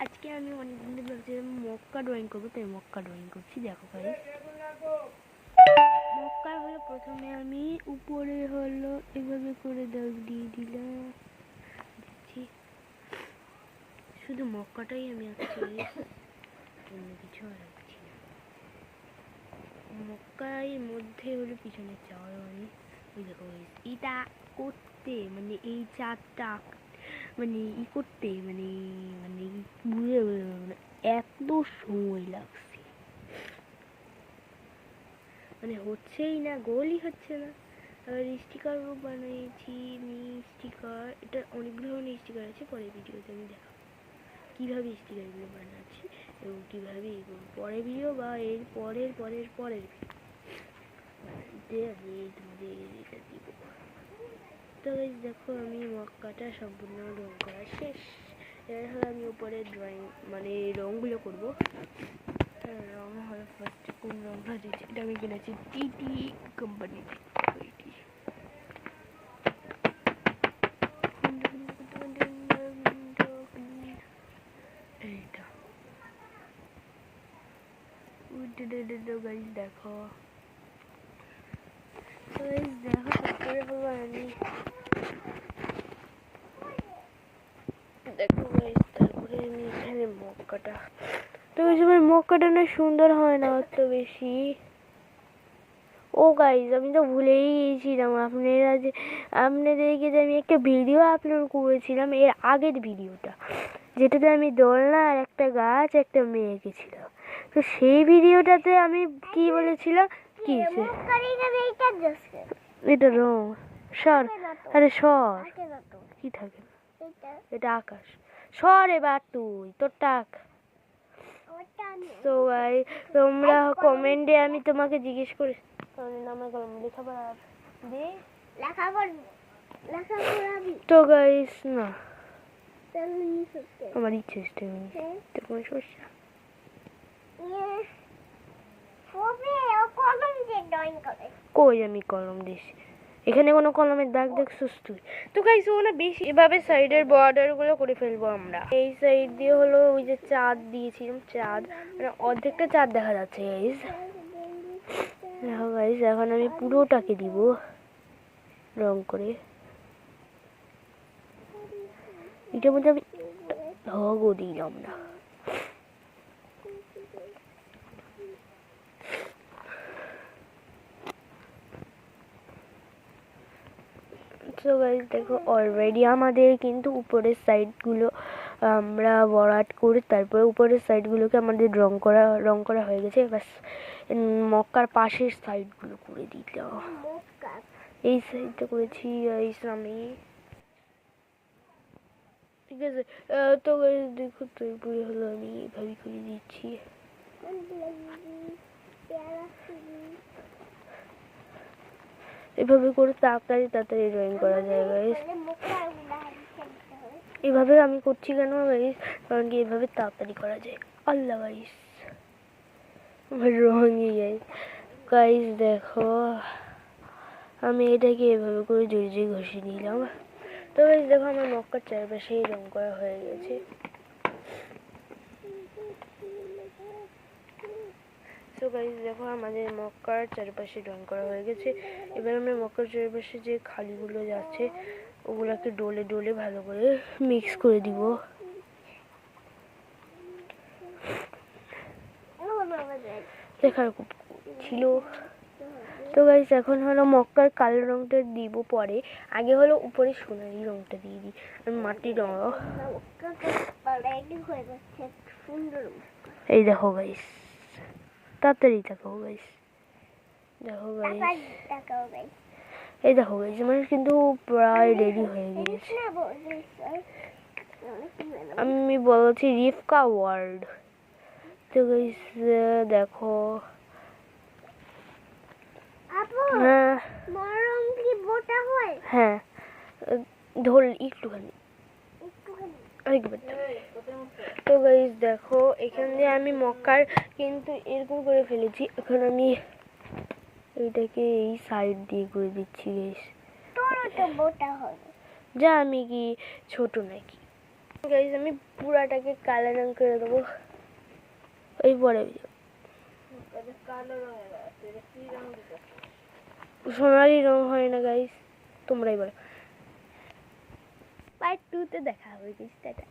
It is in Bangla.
আজকে আমি অনেকদিন ভাবছিলাম মক্কা ড্রয়িং করবো, তাই মক্কা ড্রয়িং করছি। দেখো গাইস, মক্কা হলো প্রথমে আমি উপরে হলো এভাবে করে দাগ দিয়ে দিলাম। দেখছি শুধু মক্কাটাই আমি আঁকছি, অন্য কিছু আর আঁকছি না। মক্কার মধ্যে হলো পিছনের চাওয়া আমি ওই দেখো এটা করতে মানে এই চারটা মানে ই করতে মানে মানে বুঝে মানে এত সময় লাগছে, মানে হচ্ছেই না, গোলই হচ্ছে না। আবার স্টিকার বানিয়েছি আমি, স্টিকার এটা অনেকগুলো ধরনের স্টিকার আছে, পরের ভিডিওতে আমি দেখাবো কীভাবে স্টিকারগুলো বানাচ্ছি এবং কীভাবে পরের ভিডিও বা এর পরের পরের পরের ভিডিও আমি তোমাদের এটা দিব। তো দেখো আমি মক্কাটা সম্পূর্ণ রং করা শেষ। এবার হলো আমি উপরে ড্রয়িং মানে রঙগুলো করবো। রং হলো ফার্স্টে কোন রংটা দিচ্ছি, এটা আমি কিনেছি টিটি কোম্পানি। এইটা দেখো দেখো তারপরে হলো আমি দেখো তারপরে আমি এখানে মক্কাটা, তো ওই সময় মক্কাটা না সুন্দর হয় না অত বেশি। ও গাইজ আমি তো ভুলেই গিয়েছিলাম আপনাদেরকে যে আমি একটা ভিডিও আপলোড করেছিলাম, এর আগের ভিডিওটা যেটাতে আমি দোলনা আর একটা গাছ একটা মেয়ে এঁকেছিলাম। তো সেই ভিডিওটাতে আমি কি বলেছিলাম, কি এটা রং সর, আরে সর কি থাকে এটা আকাশ, সর এবার তুই তোর টাক। তো ভাই তোমরা কমেন্টে আমি তোমাকে জিজ্ঞেস করে আমার কলম লেখাবার দে তো গাইস না আমার ইচ্ছে কোনো সমস্যা কই আমি কলম দিছি, এখানে কোনো কলমের দাগ দেখছিস তুই? তো গাইস ওগুলো বেশি এভাবে সাইডের বর্ডার গুলো করে ফেলবো আমরা। এই সাইড দিয়ে হলো ওই যে চাঁদ দিয়েছিলাম, চাঁদ মানে অর্ধেকটা চাঁদ দেখা যাচ্ছে গাইস। দেখো গাইস এখন আমি পুরোটাকে দিব রং করে। এটার মধ্যে আমি ঢগও দিলাম না। তো গাইস দেখো অলরেডি আমাদের কিন্তু উপরের সাইডগুলো আমরা ভরাট করে তারপরে উপরের সাইডগুলোকে আমাদের রং করা হয়ে গেছে। এবার মক্কার পাশের সাইডগুলো করে দিলাম। এই সাইডটা করেছি গাইস আমি, ঠিক আছে। তো গাইস দেখো তারপরে হলো আমি এইভাবে করে দিচ্ছি। এভাবে করে তাড়াতাড়ি ড্রয়িং করা যায় গাইস। এভাবে আমি করছি কেন গাইস, কারণ কি এভাবে তাড়াতাড়ি করা যায়। আল্লাহ গাইস আমার রঙই যায় গাইস। দেখো আমি এটাকে এভাবে করে জড়িয়ে ঘষে নিলাম। তো গাইস দেখো আমার মক্কার চারপাশে রং করা হয়ে গেছে। তো গাইস দেখো আমাদের মক্কার চারপাশে রং করা হয়ে গেছে। এবার আমরা মক্কার চারপাশে যে খালিগুলো যাচ্ছে ওগুলাকে ডলে ডলে ভালো করে মিক্স করে দিব। দেখার খুব ছিল। তো গাইস এখন হলো মক্কার কালো রংটা দিব পরে, আগে হলো উপরে সোনালি রংটা দিয়ে দিই। মাটির রং এই দেখো গাইস, তাড়াতাড়ি দেখো গাইস, দেখো গাইস, এই দেখো গাইস আমার কিন্তু প্রায় রেডি হয়ে গিয়েছে। আমি বলছি রিফকা ওয়ার্ল্ড। তো গাইস দেখো হ্যাঁ হ্যাঁ ধর একটুখানি আরেকবার। তো গাইস দেখো এখান দিয়ে আমি মক্কার কিন্তু এরকম করে ফেলেছি। এখন আমি এইটাকে এই সাইড দিয়ে করে দিচ্ছি গাইস। যা আমি কি ছোট নাকি? গাইস আমি পুরাটাকে কালো রং করে দেবো। ওই পরে সোনালি রং হয় না গাইস, তোমরাই বলো। পার্ট 2 তে দেখা হবে গাইস, টাটা।